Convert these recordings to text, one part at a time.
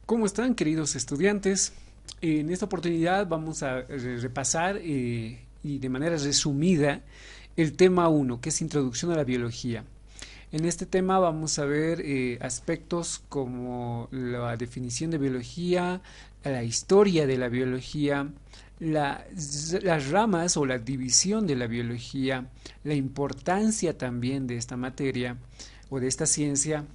¿Cómo están, queridos estudiantes? En esta oportunidad vamos a repasar y de manera resumida el tema 1, que es Introducción a la Biología. En este tema vamos a ver aspectos como la definición de biología, la historia de la biología, las ramas o la división de la biología, la importancia también de esta materia o de esta ciencia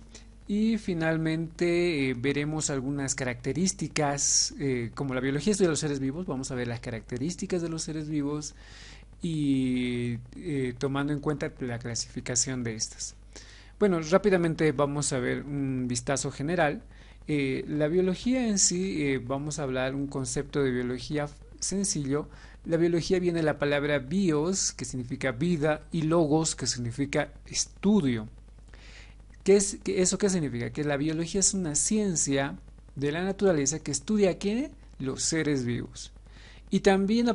y finalmente veremos algunas características, como la biología estudia los seres vivos, vamos a ver las características de los seres vivos y tomando en cuenta la clasificación de estas. Bueno, rápidamente vamos a ver un vistazo general. La biología en sí, vamos a hablar un concepto de biología sencillo. La biología viene de la palabra bios, que significa vida, y logos, que significa estudio. ¿Eso qué significa? Que la biología es una ciencia de la naturaleza que estudia ¿qué? Los seres vivos. Y también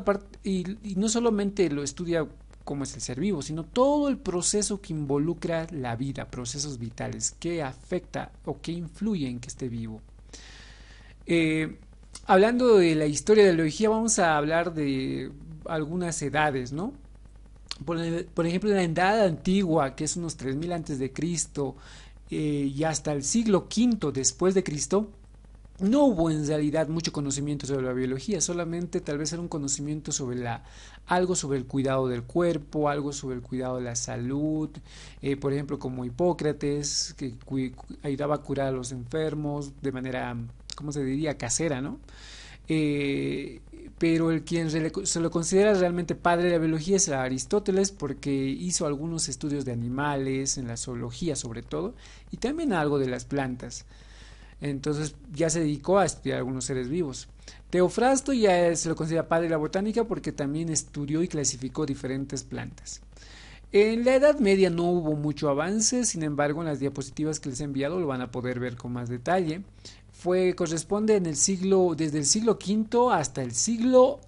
y no solamente lo estudia cómo es el ser vivo, sino todo el proceso que involucra la vida, procesos vitales, que afecta o que influye en que esté vivo. Eh, Hablando de la historia de la biología, vamos a hablar de algunas edades, ¿no? Por ejemplo, en la Edad Antigua, que es unos 3000 antes de Cristo, y hasta el siglo V después de Cristo, no hubo en realidad mucho conocimiento sobre la biología, solamente tal vez era un conocimiento sobre algo sobre el cuidado del cuerpo, algo sobre el cuidado de la salud, por ejemplo como Hipócrates, que ayudaba a curar a los enfermos de manera, ¿cómo se diría?, casera, ¿no? Eh, pero el quien se lo considera realmente padre de la biología es Aristóteles porque hizo algunos estudios de animales, en la zoología sobre todo, y también algo de las plantas. Entonces ya se dedicó a estudiar algunos seres vivos. Teofrasto ya se lo considera padre de la botánica porque también estudió y clasificó diferentes plantas. En la Edad Media no hubo mucho avance, sin embargo en las diapositivas que les he enviado lo van a poder ver con más detalle. Corresponde desde el siglo V hasta el siglo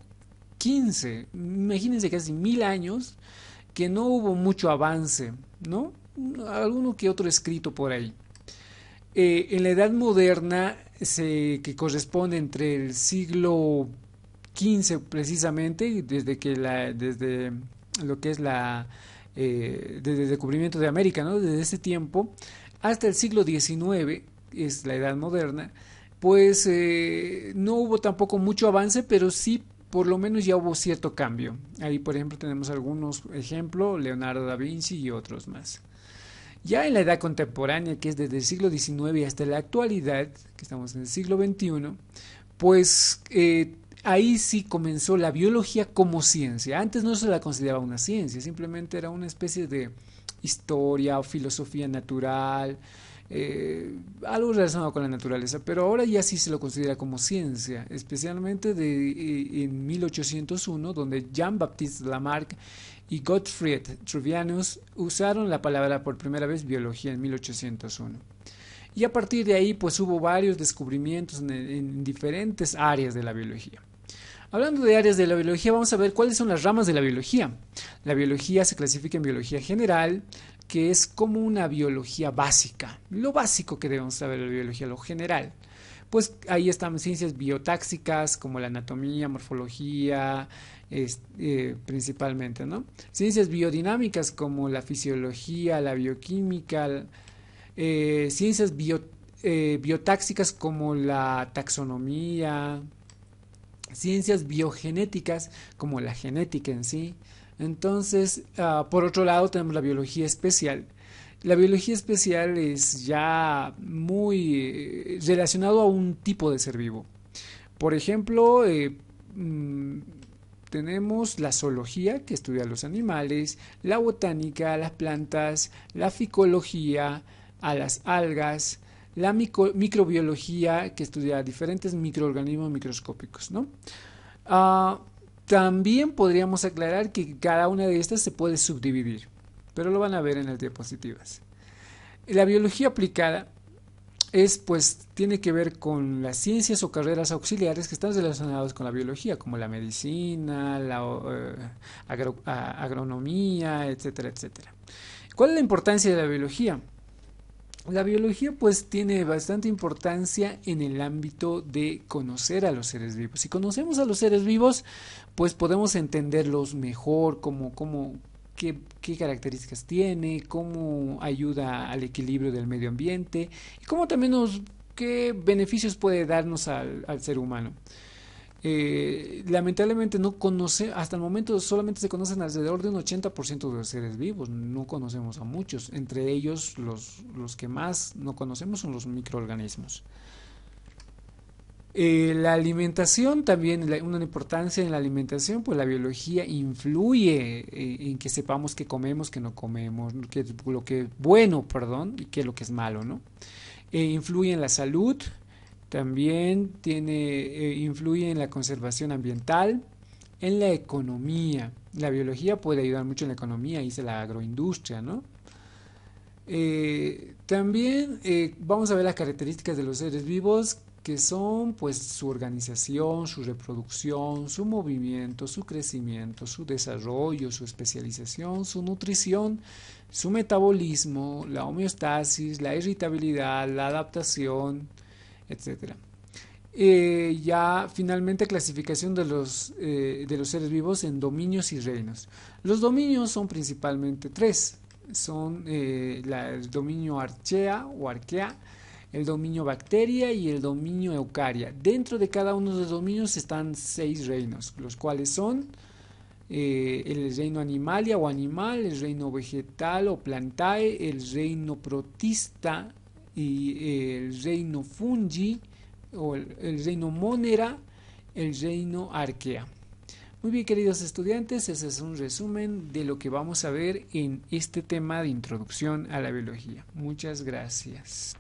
XV. Imagínense casi 1000 años que no hubo mucho avance, ¿no? Alguno que otro escrito por ahí. En la Edad Moderna, que corresponde entre el siglo XV precisamente, desde lo que es desde el descubrimiento de América, ¿no? Desde ese tiempo, hasta el siglo XIX, es la Edad Moderna, pues no hubo tampoco mucho avance, pero sí por lo menos ya hubo cierto cambio. Ahí, por ejemplo, tenemos algunos ejemplos, Leonardo da Vinci y otros más. Ya en la edad contemporánea, que es desde el siglo XIX hasta la actualidad, que estamos en el siglo XXI, pues ahí sí comenzó la biología como ciencia. Antes no se la consideraba una ciencia, simplemente era una especie de historia o filosofía natural, algo relacionado con la naturaleza, pero ahora ya sí se lo considera como ciencia, especialmente en 1801, donde Jean-Baptiste Lamarck y Gottfried Truvianus usaron la palabra por primera vez biología en 1801. Y a partir de ahí pues hubo varios descubrimientos en diferentes áreas de la biología. Hablando de áreas de la biología, vamos a ver cuáles son las ramas de la biología. La biología se clasifica en biología general, que es como una biología básica, lo básico que debemos saber de la biología, lo general. Pues ahí están ciencias biotáxicas como la anatomía, morfología, principalmente, ¿no? Ciencias biodinámicas como la fisiología, la bioquímica, ciencias biotáxicas como la taxonomía, ciencias biogenéticas como la genética en sí. Entonces, por otro lado, tenemos la biología especial. La biología especial es ya muy relacionado a un tipo de ser vivo. Por ejemplo, tenemos la zoología, que estudia los animales, la botánica, las plantas, la ficología, a las algas, la microbiología, que estudia diferentes microorganismos microscópicos, ¿no? Uh, También podríamos aclarar que cada una de estas se puede subdividir, pero lo van a ver en las diapositivas. La biología aplicada tiene que ver con las ciencias o carreras auxiliares que están relacionadas con la biología, como la medicina, la agronomía, etcétera, etcétera. ¿Cuál es la importancia de la biología? La biología pues tiene bastante importancia en el ámbito de conocer a los seres vivos. Si conocemos a los seres vivos, pues podemos entenderlos mejor, qué características tiene, cómo ayuda al equilibrio del medio ambiente y cómo también qué beneficios puede darnos al ser humano. Lamentablemente no conoce, hasta el momento solamente se conocen alrededor de un 80% de los seres vivos, no conocemos a muchos, entre ellos los que más no conocemos son los microorganismos. La alimentación también, una importancia en la alimentación, pues la biología influye en que sepamos qué comemos, qué no comemos, lo que es bueno, perdón, y qué es lo que es malo, ¿no? Influye en la salud, también influye en la conservación ambiental, en la economía. La biología puede ayudar mucho en la economía, dice la agroindustria, ¿no? También vamos a ver las características de los seres vivos que son pues su organización, su reproducción, su movimiento, su crecimiento, su desarrollo, su especialización, su nutrición, su metabolismo, la homeostasis, la irritabilidad, la adaptación, etcétera. Ya finalmente clasificación de los seres vivos en dominios y reinos. Los dominios son principalmente tres. Son el dominio archea o arquea, el dominio bacteria y el dominio eucaria. Dentro de cada uno de los dominios están 6 reinos, los cuales son el reino animalia o animal, el reino vegetal o plantae, el reino protista y el reino fungi o el reino monera, el reino arquea. Muy bien, queridos estudiantes, ese es un resumen de lo que vamos a ver en este tema de introducción a la biología. Muchas gracias.